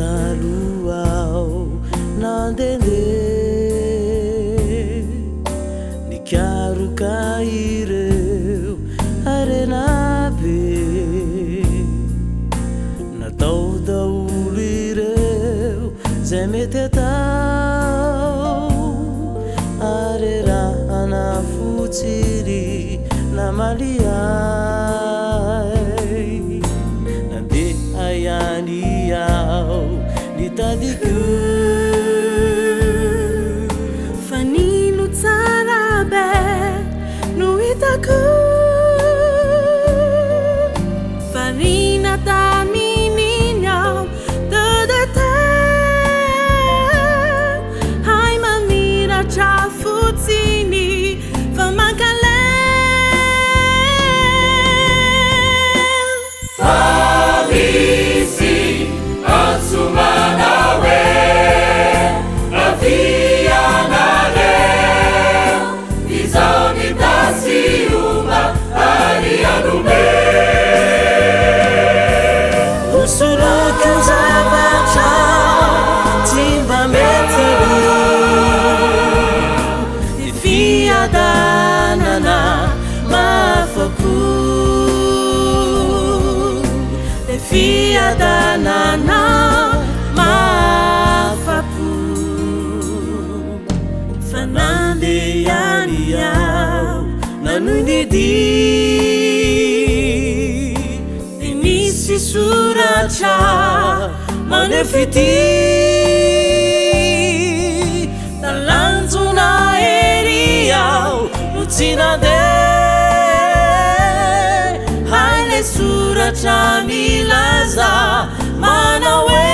taloao nandehandeha nikaroka ireo arenabe natao daolo ireo zay mety atao ary rahana fotsiny namaliay nandeha ihany aho nitadiko fa nino tsara be no hitako farina tamininiao dodete hai mamiratra fotsiny fa mankale Famisi ansumanawe afianale izonitasiuma arianume usuluku zavatra timba metelu ifiadanana mafaku fiadanana mafapu fanandeyani yao nanunidi inisi suracha manefiti talanzuna eriao nutsinade suracha milaza manawe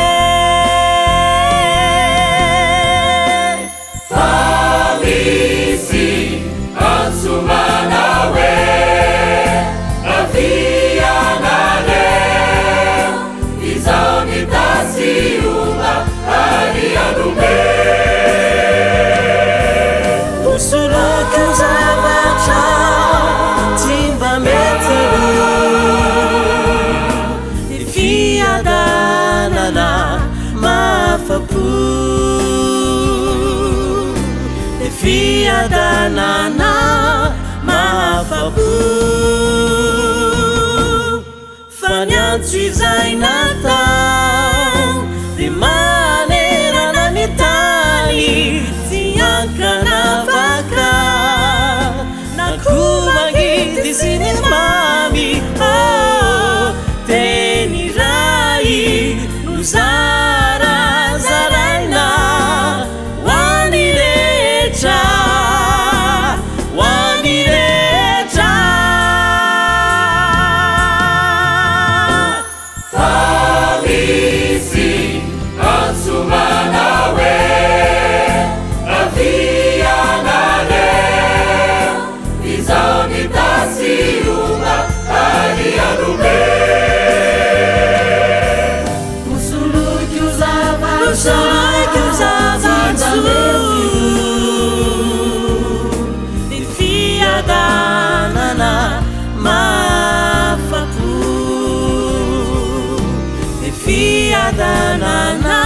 Famisi ansumanawe afianale izonitasiuma arianume usuluku zavatra timba metelu fiadanana mafapu fiadanana mafapu fanyantsy izay natao de manerana ny tany tsy ankana vaka na koa magnidy sy ny mamy teny ray no zarazaraina hoany rehetra Famisi ansumanawe afianale izonitasiuma arianume usuluku zavatra fiadanana mafapu fiadanana